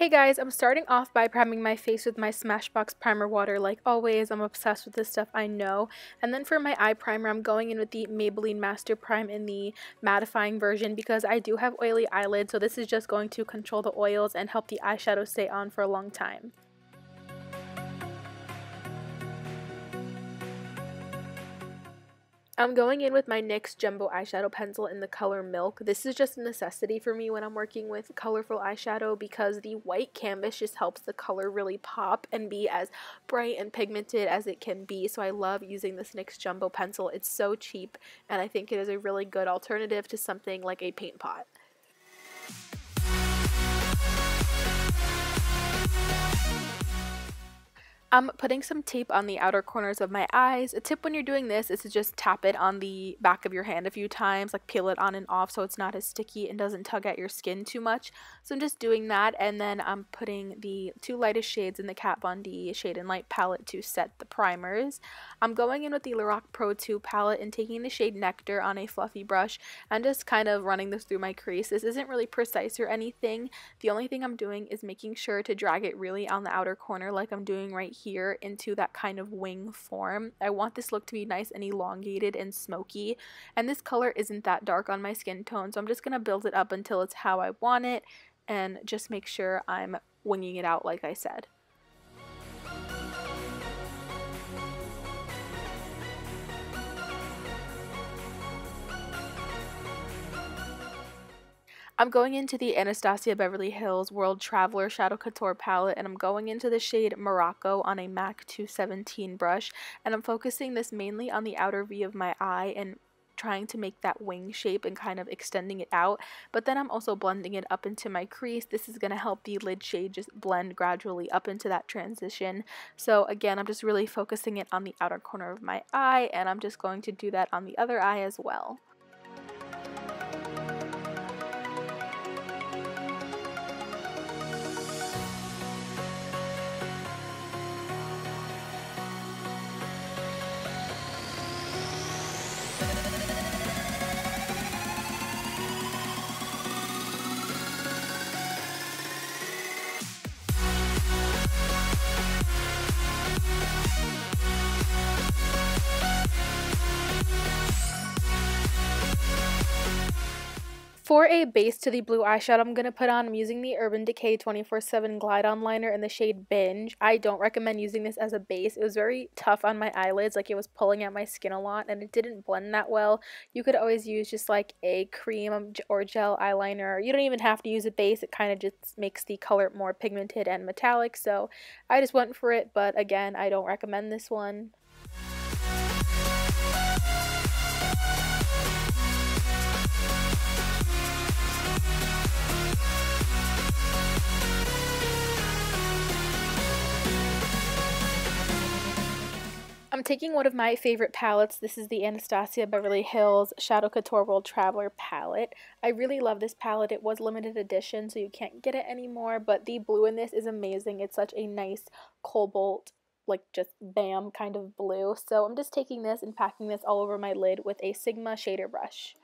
Hey guys, I'm starting off by priming my face with my Smashbox primer water like always. I'm obsessed with this stuff, I know. And then for my eye primer, I'm going in with the Maybelline Master Prime in the mattifying version because I do have oily eyelids, so this is just going to control the oils and help the eyeshadow stay on for a long time. I'm going in with my NYX Jumbo Eyeshadow Pencil in the color Milk. This is just a necessity for me when I'm working with colorful eyeshadow because the white canvas just helps the color really pop and be as bright and pigmented as it can be. So I love using this NYX Jumbo Pencil. It's so cheap and I think it is a really good alternative to something like a paint pot. I'm putting some tape on the outer corners of my eyes. A tip when you're doing this is to just tap it on the back of your hand a few times, like peel it on and off so it's not as sticky and doesn't tug at your skin too much. So I'm just doing that, and then I'm putting the two lightest shades in the Kat Von D Shade and Light palette to set the primers. I'm going in with the Lorac Pro palette and taking the shade Nectar on a fluffy brush and just kind of running this through my crease. This isn't really precise or anything. The only thing I'm doing is making sure to drag it really on the outer corner like I'm doing right here into that kind of wing form. I want this look to be nice and elongated and smoky, and this color isn't that dark on my skin tone, so I'm just going to build it up until it's how I want it and just make sure I'm winging it out like I said. I'm going into the Anastasia Beverly Hills World Travler Shadow Couture Palette, and I'm going into the shade Morocco on a MAC 217 brush, and I'm focusing this mainly on the outer V of my eye and trying to make that wing shape and kind of extending it out, but then I'm also blending it up into my crease. This is going to help the lid shade just blend gradually up into that transition. So again, I'm just really focusing it on the outer corner of my eye, and I'm just going to do that on the other eye as well. For a base to the blue eyeshadow I'm going to put on, I'm using the Urban Decay 24/7 Glide On Liner in the shade Binge. I don't recommend using this as a base. It was very tough on my eyelids, like it was pulling at my skin a lot, and it didn't blend that well. You could always use just like a cream or gel eyeliner. You don't even have to use a base. It kind of just makes the color more pigmented and metallic, so I just went for it, but again, I don't recommend this one. I'm taking one of my favorite palettes. This is the Anastasia Beverly Hills Shadow Couture World Traveler palette. I really love this palette. It was limited edition, so you can't get it anymore, but the blue in this is amazing. It's such a nice cobalt, like just bam kind of blue. So I'm just taking this and packing this all over my lid with a Sigma shader brush.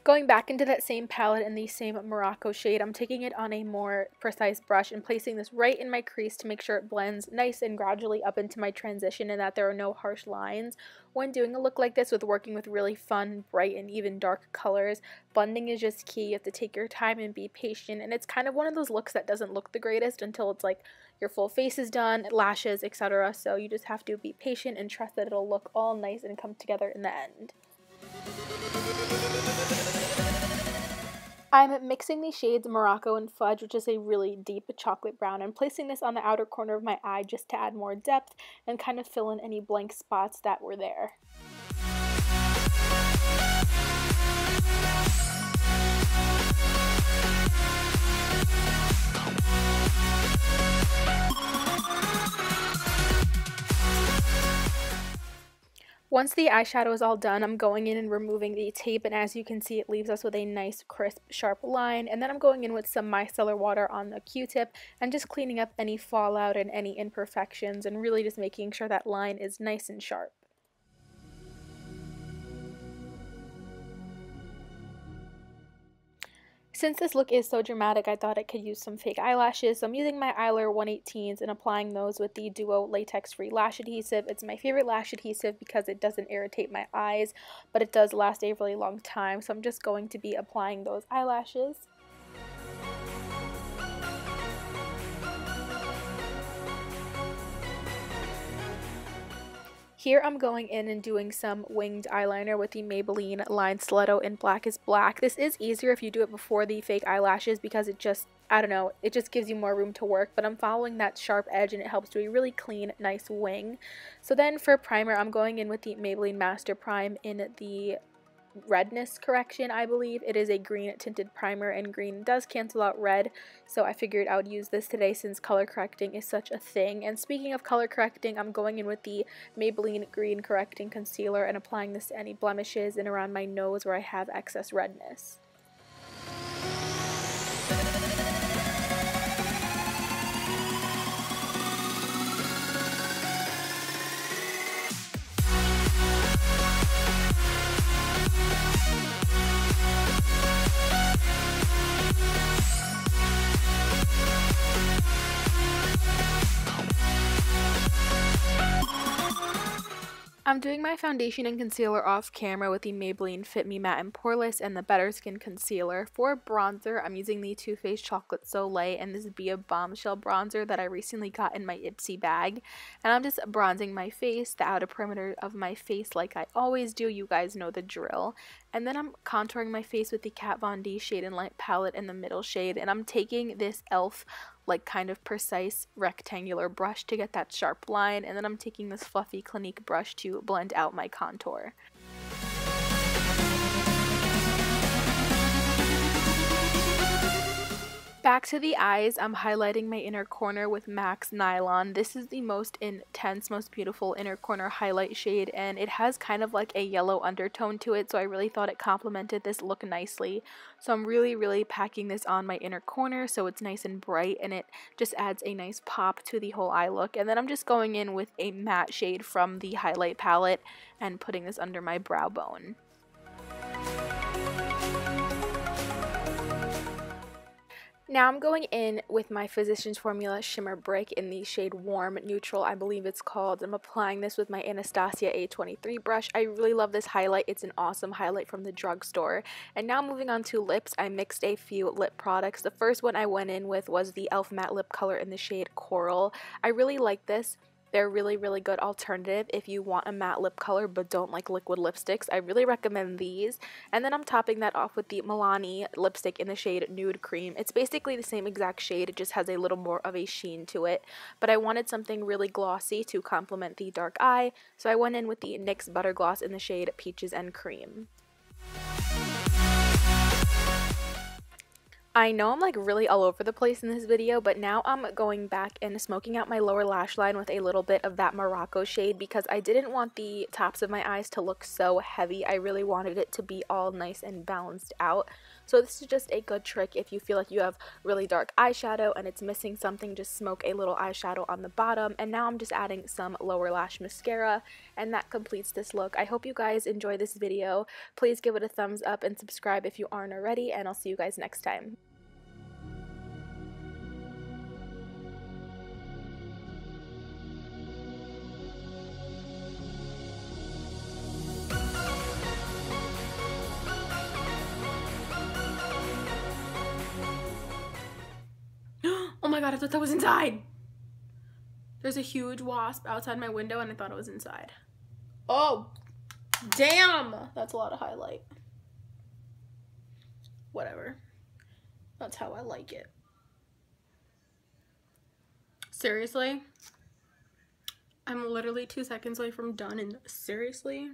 Going back into that same palette in the same Morocco shade, I'm taking it on a more precise brush and placing this right in my crease to make sure it blends nice and gradually up into my transition and that there are no harsh lines. When doing a look like this with working with really fun, bright, and even dark colors, blending is just key. You have to take your time and be patient, and it's kind of one of those looks that doesn't look the greatest until it's like your full face is done, lashes, etc. So you just have to be patient and trust that it'll look all nice and come together in the end. I'm mixing the shades Morocco and Fudge, which is a really deep chocolate brown, and placing this on the outer corner of my eye just to add more depth and kind of fill in any blank spots that were there. Once the eyeshadow is all done, I'm going in and removing the tape, and as you can see, it leaves us with a nice, crisp, sharp line. And then I'm going in with some micellar water on the Q-tip and just cleaning up any fallout and any imperfections, and really just making sure that line is nice and sharp. Since this look is so dramatic, I thought it could use some fake eyelashes, so I'm using my Eyelure 118s and applying those with the Duo latex-free lash adhesive. It's my favorite lash adhesive because it doesn't irritate my eyes, but it does last a really long time, so I'm just going to be applying those eyelashes. Here I'm going in and doing some winged eyeliner with the Maybelline Line Stiletto in Black is Black. This is easier if you do it before the fake eyelashes because it just, I don't know, it just gives you more room to work, but I'm following that sharp edge and it helps do a really clean, nice wing. So then for primer, I'm going in with the Maybelline Master Prime in the Redness correction, I believe. It is a green tinted primer, and green does cancel out red, so I figured I would use this today since color correcting is such a thing. And speaking of color correcting, I'm going in with the Maybelline Green Correcting Concealer and applying this to any blemishes and around my nose where I have excess redness. I'm doing my foundation and concealer off camera with the Maybelline Fit Me Matte+Poreless and the Better Skin Concealer. For bronzer, I'm using the Too Faced Chocolate Soleil and this Be a Bombshell Bronzer that I recently got in my Ipsy bag. And I'm just bronzing my face, the outer perimeter of my face like I always do. You guys know the drill. And then I'm contouring my face with the Kat Von D Shade and Light palette in the middle shade. And I'm taking this e.l.f. like kind of precise rectangular brush to get that sharp line, and then I'm taking this fluffy Clinique brush to blend out my contour. Back to the eyes, I'm highlighting my inner corner with MAC's Nylon. This is the most intense, most beautiful inner corner highlight shade, and it has kind of like a yellow undertone to it, so I really thought it complemented this look nicely. So I'm really packing this on my inner corner so it's nice and bright, and it just adds a nice pop to the whole eye look. And then I'm just going in with a matte shade from the highlight palette and putting this under my brow bone. Now I'm going in with my Physicians Formula Shimmer Brick in the shade Warm Neutral, I believe it's called. I'm applying this with my Anastasia A23 brush. I really love this highlight. It's an awesome highlight from the drugstore. And now moving on to lips, I mixed a few lip products. The first one I went in with was the e.l.f. Matte Lip Color in the shade Coral. I really like this. They're really good alternative if you want a matte lip color but don't like liquid lipsticks. I really recommend these. And then I'm topping that off with the Milani lipstick in the shade Nude Creme. It's basically the same exact shade, it just has a little more of a sheen to it. But I wanted something really glossy to complement the dark eye, so I went in with the NYX Butter Gloss in the shade Peaches and Cream. I know I'm like really all over the place in this video, but now I'm going back and smoking out my lower lash line with a little bit of that Morocco shade because I didn't want the tops of my eyes to look so heavy. I really wanted it to be all nice and balanced out. So this is just a good trick if you feel like you have really dark eyeshadow and it's missing something, just smoke a little eyeshadow on the bottom. And now I'm just adding some lower lash mascara, and that completes this look. I hope you guys enjoy this video. Please give it a thumbs up and subscribe if you aren't already, and I'll see you guys next time. Oh my god, I thought that was inside. There's a huge wasp outside my window and I thought it was inside. Oh, damn. That's a lot of highlight. Whatever. That's how I like it. Seriously? I'm literally 2 seconds away from done, and seriously?